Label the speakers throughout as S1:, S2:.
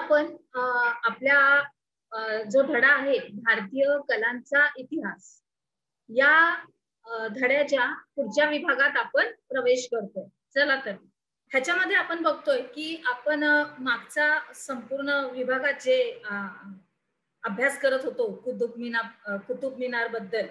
S1: आपण आपल्या जो धडा आहे भारतीय कलांचा इतिहास या धड्याच्या पुढच्या विभागात आपण प्रवेश करतोय. चला तर ह्याच्यामध्ये आपण बघतोय की आपण मागचा संपूर्ण विभागात जे अभ्यास करत होतो कुतुब मिनार बद्दल,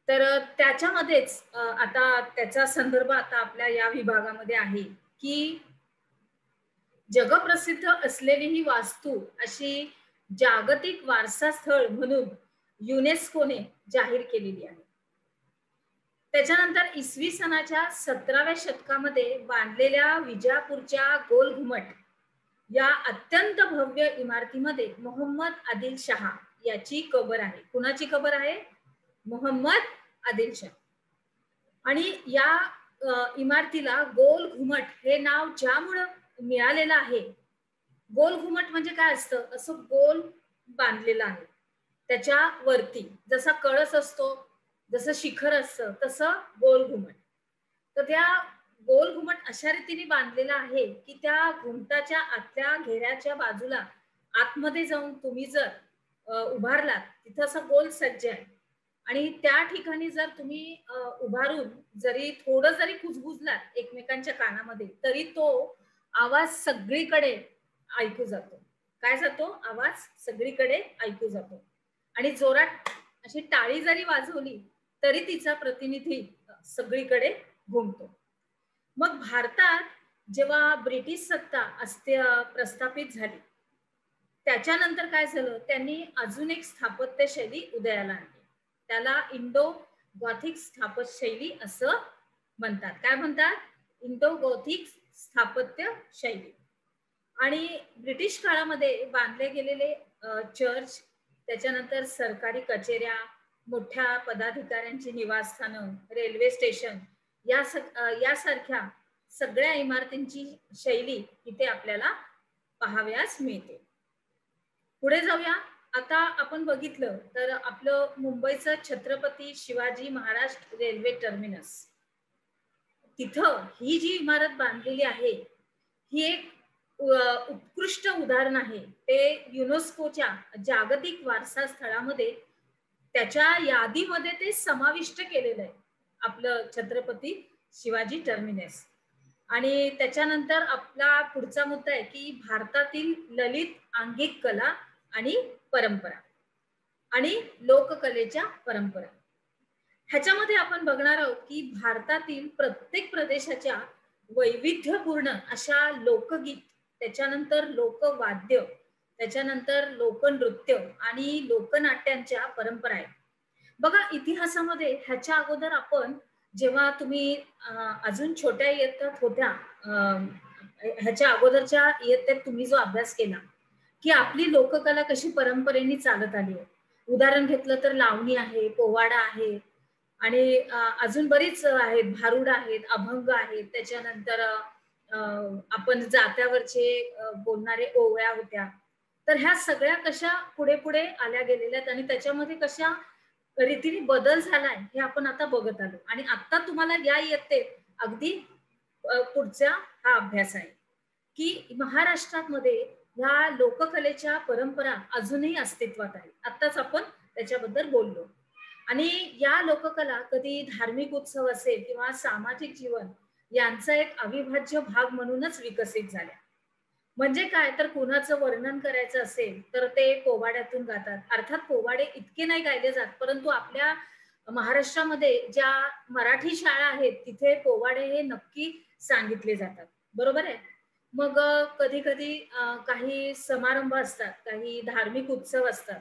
S1: तर त्याच्यामध्येच आता त्याचा संदर्भ आता आपल्या या विभागामध्ये आहे की जगप्रसिद्ध असलेली ही वास्तू अशी जागतिक वारसा स्थळ म्हणून युनेस्कोने जाहीर केलेली आहे. त्याच्यानंतर इसवी सनाच्या 17व्या शतकामध्ये बांधलेल्या विजापूरच्या गोल घुमट या अत्यंत भव्य इमारतीमध्ये मोहम्मद आदिल शहा याची कबर आहे. कुणाची कबर आहे? मोहम्मद आदिल शहा. आणि या इमारतीला गोल घुमट हे नाव ज्यामुळे मिळालेलं आहे, गोल घुमट म्हणजे काय असतं, असं गोल बांधलेलं आहे त्याच्या वरती, जसा कळस असतो, जसं शिखर असतं, तसं गोल घुमट. तर त्या गोल घुमट अशा रीतीने बांधलेला आहे की त्या घुमटाच्या आतल्या घेऱ्याच्या बाजूला आतमध्ये जाऊन तुम्ही जर उभारलात, तिथं असं गोल सज्ज आहे आणि त्या ठिकाणी जर तुम्ही उभारून जरी थोडं जरी कुजबुजलात एकमेकांच्या कानामध्ये, तरी तो आवाज सगळीकडे ऐकू जातो. काय जातो? आवाज सगळीकडे ऐकू जातो. आणि जोरात अशी टाळी जरी वाजवली तरी तिचा प्रतिनिधी सगळीकडे घुमतो. मग भारतात जेव्हा ब्रिटिश सत्ता प्रस्थापित झाली, त्याच्यानंतर काय झालं, त्यांनी अजून एक स्थापत्य शैली उदयाला आणली. त्याला इंडो गॉथिक स्थापत्यशैली असं म्हणतात. काय म्हणतात? इंडो गॉथिक स्थापत्य शैली. आणि ब्रिटिश काळामध्ये बांधले गेलेले चर्च, त्याच्यानंतर सरकारी कचेऱ्या, मोठ्या पदाधिकाऱ्यांची निवासस्थानं, रेल्वे स्टेशन यासारख्या सगळ्या इमारतींची शैली इथे आपल्याला पाहाव्यास मिळते. पुढे जाऊया. आता आपण बघितलं तर आपलं मुंबईचं छत्रपती शिवाजी महाराज रेल्वे टर्मिनस, तिथं ही जी इमारत बांधलेली आहे ही एक उत्कृष्ट उदाहरण आहे. ते युनेस्कोच्या जागतिक वारसा स्थळामध्ये त्याच्या यादीमध्ये ते समाविष्ट केलेलं आहे, आपलं छत्रपती शिवाजी टर्मिनस. आणि त्याच्यानंतर आपला पुढचा मुद्दा आहे की भारतातील ललित अंगिक कला आणि परंपरा आणि लोककलेच्या परंपरा. ह्याच्यामध्ये आपण बघणार आहोत की भारतातील प्रत्येक प्रदेशाच्या वैविध्यपूर्ण अशा लोकगीत, त्याच्यानंतर लोकवाद्य, त्याच्यानंतर लोकनृत्य आणि लोकनाट्यांच्या परंपरा आहेत. बघा, इतिहासामध्ये ह्याच्या अगोदर आपण जेव्हा तुम्ही अजून छोट्या इयत्तेत होत्या, ह्याच्या अगोदरच्या इयत्तेत तुम्ही जो अभ्यास केला की आपली लोककला कशी परंपरेने चालत आली आहे. उदाहरण घेतलं तर लावणी आहे, पोवाडा आहे आणि अजून बरीच आहेत, भारुड आहेत, अभंग आहेत, त्याच्यानंतर आपण जात्यावरचे बोलणारे ओव्या होत्या. तर ह्या सगळ्या कशा पुढे पुढे आल्या गेलेल्या आणि त्याच्यामध्ये कशा रीतीने बदल झालाय हे आपण आता बघत आलो. आणि आता तुम्हाला या इयत्तेत अगदी पुढचा हा अभ्यास आहे की महाराष्ट्रामध्ये ह्या लोककलेच्या परंपरा अजूनही अस्तित्वात आहेत. आत्ताच आपण त्याच्याबद्दल बोललो. आणि या लोककला कधी धार्मिक उत्सव असेल किंवा सामाजिक जीवन यांचा एक अविभाज्य भाग म्हणूनच विकसित झाल्या. म्हणजे काय, तर कुणाचं वर्णन करायचं असेल तर ते पोवाड्यातून गातात. अर्थात पोवाडे इतके नाही गायले जात, परंतु आपल्या महाराष्ट्रामध्ये ज्या मराठी शाळा आहेत तिथे पोवाडे हे नक्की सांगितले जातात. बरोबर आहे. मग कधी कधी काही समारंभ असतात, काही धार्मिक उत्सव असतात,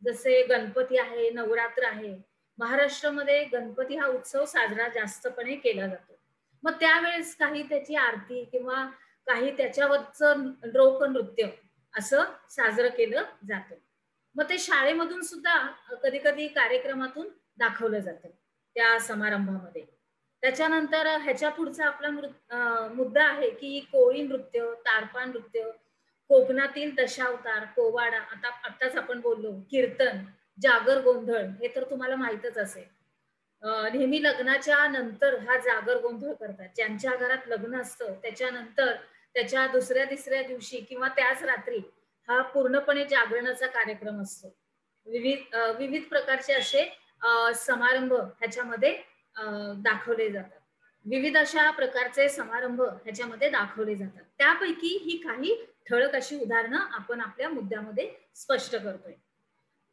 S1: जसे गणपती आहे, नवरात्र आहे. महाराष्ट्रामध्ये गणपती हा उत्सव साजरा जास्तपणे केला जातो. मग त्यावेळेस काही त्याची आरती किंवा काही त्याच्यावरचं लोकनृत्य असं साजरं केलं जातं. मग ते शाळेमधून सुद्धा कधी कधी कार्यक्रमातून दाखवलं जातं त्या समारंभामध्ये. त्याच्यानंतर ह्याच्या पुढचा आपला मुद्दा आहे की कोळी नृत्य, तारपा नृत्य, कोकणातील दशावतार, पोवाडा, आताच आपण बोललो, कीर्तन, जागर गोंधळ, हे तर तुम्हाला माहीतच असेल. नेहमी लग्नाच्या नंतर हा जागर गोंधळ करतात. ज्यांच्या घरात लग्न असतं त्याच्यानंतर त्याच्या दुसऱ्या तिसऱ्या दिवशी किंवा त्याच रात्री हा पूर्णपणे जागरणाचा कार्यक्रम असतो. विविध प्रकारचे असे समारंभ ह्याच्यामध्ये दाखवले जातात. विविध अशा प्रकारचे समारंभ ह्याच्यामध्ये दाखवले जातात. त्यापैकी ही काही ठळक अशी उदाहरणं आपण आपल्या मुद्द्यामध्ये स्पष्ट करतोय.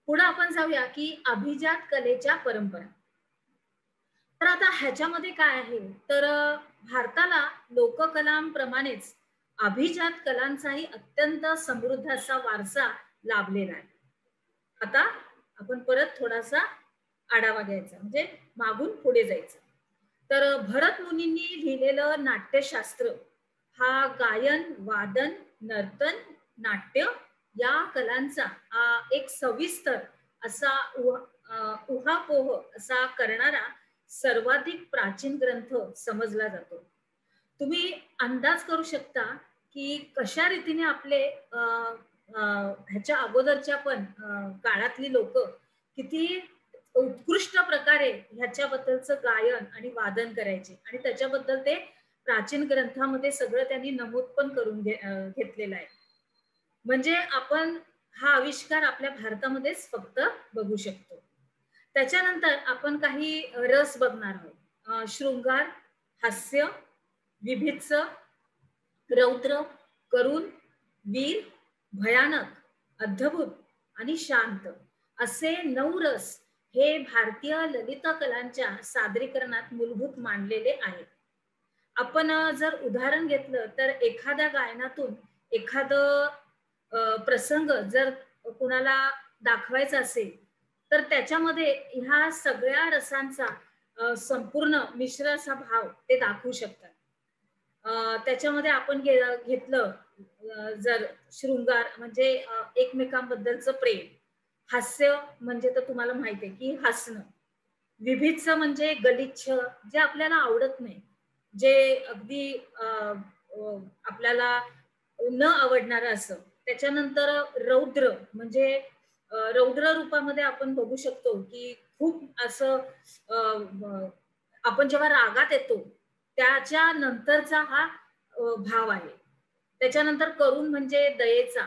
S1: पुढे आपण जाऊया की अभिजात कलेच्या परंपरा. तर आता ह्याच्यामध्ये काय आहे तर भारताला लोककलांप्रमाणेच अभिजात कलांचाही अत्यंत समृद्ध असा वारसा लाभलेला आहे. आता आपण परत थोडासा आढावा घ्यायचा म्हणजे मागून पुढे जायचं. तर भरत मुनींनी लिहिलेलं नाट्यशास्त्र हा गायन, वादन, नर्तन, नाट्य या कलांचा एक सविस्तर असा उहापोह असा करणारा सर्वाधिक प्राचीन ग्रंथ समजला जातो. तुम्ही अंदाज करू शकता की कशा रीतीने आपले ह्याच्या अगोदरच्या पण काळातली लोक किती उत्कृष्ट प्रकारे ह्याच्याबद्दलचं गायन आणि वादन करायचे आणि त्याच्याबद्दल ते प्राचीन ग्रंथामध्ये सगळं त्यांनी नमूद पण करून घेतलेलं आहे. म्हणजे आपण हा आविष्कार आपल्या भारतामध्येच फक्त बघू शकतो. त्याच्यानंतर आपण काही रस बघणार आहोत. शृंगार, हास्य, विभित्स, रौद्र, करुण, वीर, भयानक, अद्भुत आणि शांत असे 9 रस हे भारतीय ललित कलांच्या सादरीकरणात मूलभूत मानलेले आहेत. आपण जर उदाहरण घेतलं तर एखाद्या गायनातून एखादं प्रसंग जर कुणाला दाखवायचा असेल तर त्याच्यामध्ये ह्या सगळ्या रसांचा संपूर्ण मिश्र असा भाव ते दाखवू शकतात. त्याच्यामध्ये आपण घेतलं जर शृंगार म्हणजे एकमेकांबद्दलचं प्रेम, हास्य म्हणजे तर तुम्हाला माहिती आहे की हसणं, विभित्स म्हणजे गलिच्छ जे आपल्याला आवडत नाही, जे अगदी आपल्याला न आवडणारं असं. त्याच्यानंतर रौद्र म्हणजे रौद्र रूपामध्ये आपण बघू शकतो की खूप असं आपण जेव्हा रागात येतो त्याच्या नंतरचा हा भाव आहे. त्याच्यानंतर करुण म्हणजे दयेचा,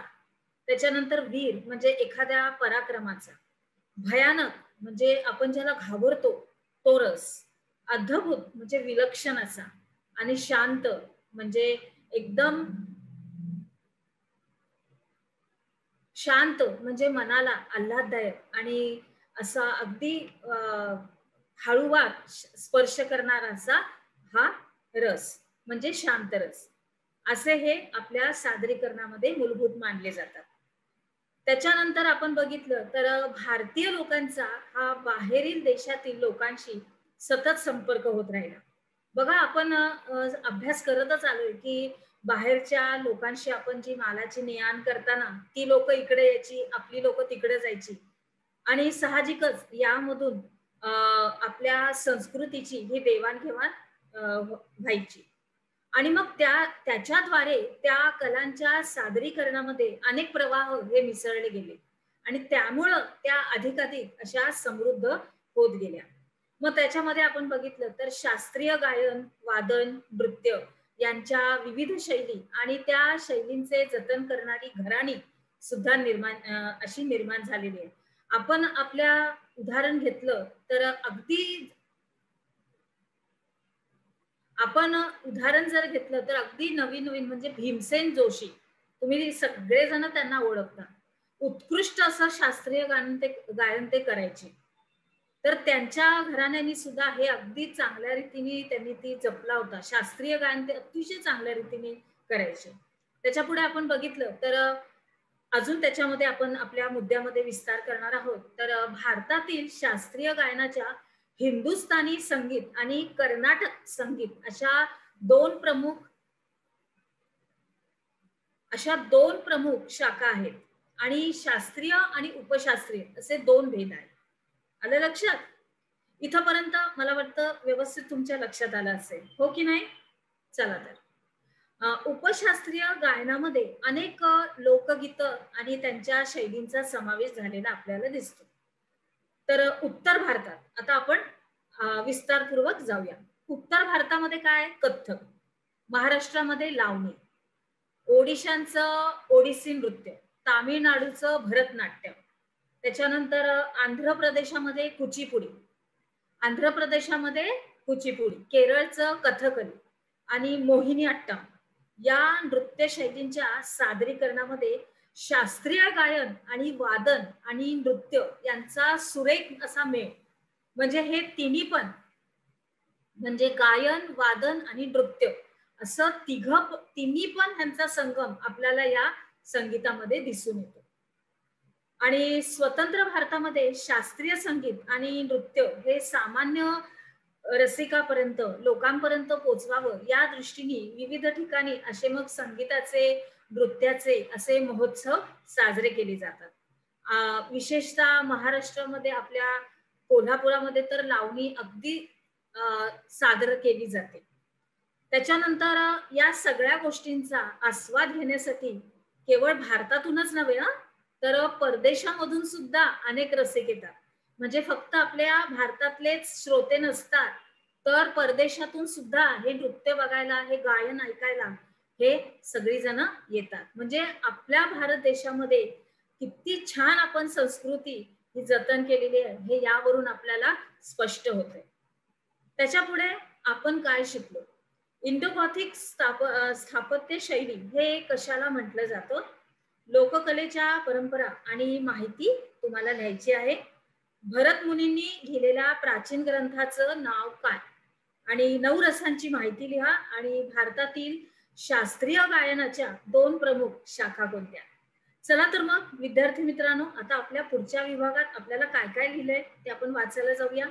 S1: त्याच्यानंतर वीर म्हणजे एखाद्या पराक्रमाचा, भयानक म्हणजे आपण ज्याला घाबरतो तो रस, अद्भुत म्हणजे विलक्षण असा आणि शांत म्हणजे एकदम शांत म्हणजे मनाला आल्हाददायक आणि असा अगदी हळूवार स्पर्श करणारा असा हा रस म्हणजे शांत रस. असे हे आपल्या सादरीकरणामध्ये मूलभूत मानले जातात. त्याच्यानंतर आपण बघितलं तर भारतीय लोकांचा हा बाहेरील देशातील लोकांशी सतत संपर्क होत राहिला. बघा आपण अभ्यास करतच आलोय की बाहेरच्या लोकांशी आपण जी मालाची ने-आण करताना ती लोक इकडे यायची, आपली लोक तिकडे जायची आणि साहजिकच यामधून आपल्या संस्कृतीची ही देवाणघेवाण व्हायची आणि मग त्याच्याद्वारे त्या कलांच्या सादरीकरणामध्ये अनेक प्रवाह हे मिसळले गेले आणि त्यामुळं त्या अधिकाधिक अशा समृद्ध होत गेल्या. मग त्याच्यामध्ये आपण बघितलं तर शास्त्रीय गायन, वादन, नृत्य यांच्या विविध शैली आणि त्या शैलींचे जतन करणारी घराणी सुद्धा निर्माण झालेली आहे. आपण आपल्या उदाहरण घेतलं तर आपण उदाहरण जर घेतलं तर अगदी नवीन नवीन म्हणजे भीमसेन जोशी, तुम्ही सगळेजण त्यांना ओळखता. उत्कृष्ट असं शास्त्रीय गायन ते करायचे. तर त्यांच्या घराण्यानी सुद्धा हे अगदी चांगल्या रीतीने त्यांनी ती जपला होता. शास्त्रीय गायन ते अतिशय चांगल्या रीतीने करायचे. त्याच्यापुढे आपण बघितलं तर अजून त्याच्यामध्ये आपण आपल्या मुद्द्यामध्ये विस्तार करणार आहोत. तर भारतातील शास्त्रीय गायनाच्या हिंदुस्थानी संगीत आणि कर्नाटक संगीत अशा दोन प्रमुख शाखा आहेत आणि शास्त्रीय आणि उपशास्त्रीय असे 2 भेद आहेत. आलं लक्षात? इथपर्यंत मला वाटतं व्यवस्थित तुमच्या लक्षात आलं असेल, हो की नाही? चला तर उपशास्त्रीय गायनामध्ये अनेक लोकगीत आणि त्यांच्या शैलींचा समावेश झालेला आपल्याला दिसतो. तर उत्तर भारतात आता आपण विस्तारपूर्वक जाऊया. उत्तर भारतामध्ये काय? कथ्थक, महाराष्ट्रामध्ये लावणी, ओडिशांचं ओडिसी नृत्य, तामिळनाडूचं भरतनाट्यम, त्याच्यानंतर आंध्र प्रदेशामध्ये कुचिपुडी, आंध्र प्रदेशामध्ये कुचिपुडी, केरळचं कथकली आणि मोहिनी अट्टम या नृत्य शैलींच्या सादरीकरणामध्ये शास्त्रीय गायन आणि वादन आणि नृत्य यांचा सुरेख असा मेळ, म्हणजे हे तिन्ही पण, म्हणजे गायन, वादन आणि नृत्य असं तिन्ही पण ह्यांचा संगम आपल्याला या संगीतामध्ये दिसून येतो. आणि स्वतंत्र भारतामध्ये शास्त्रीय संगीत आणि नृत्य हे सामान्य रसिकापर्यंत, लोकांपर्यंत पोचवावं या दृष्टीने विविध ठिकाणी असे मग संगीताचे, नृत्याचे असे महोत्सव साजरे केले जातात. विशेषतः महाराष्ट्रामध्ये आपल्या कोल्हापुरामध्ये तर लावणी अगदी सादर केली जाते. त्याच्यानंतर या सगळ्या गोष्टींचा आस्वाद घेण्यासाठी केवळ भारतातूनच नव्हे तर परदेशामधून सुद्धा अनेक रसिक येतात. म्हणजे फक्त आपल्या भारतातलेच श्रोते नसतात, तर परदेशातून सुद्धा हे नृत्य बघायला, हे गायन ऐकायला हे सगळी जण येतात. म्हणजे आपल्या भारत देशामध्ये किती छान आपण संस्कृती ही जतन केलेली आहे हे यावरून आपल्याला स्पष्ट होतंय. त्याच्यापुढे आपण काय शिकलो? इंडो गॉथिक स्थापत्य शैली हे कशाला म्हटलं जातं? लोककलेच्या परंपरा आणि माहिती तुम्हाला लिहायची आहे. भरत मुनींनी लिहिलेल्या प्राचीन ग्रंथाचं नाव काय? आणि 9 रसांची माहिती लिहा. आणि भारतातील शास्त्रीय गायनाच्या 2 प्रमुख शाखा कोणत्या? चला तर मग विद्यार्थी मित्रांनो, आता आपल्या पुढच्या विभागात आपल्याला काय काय लिहिलंय ते आपण वाचायला जाऊया.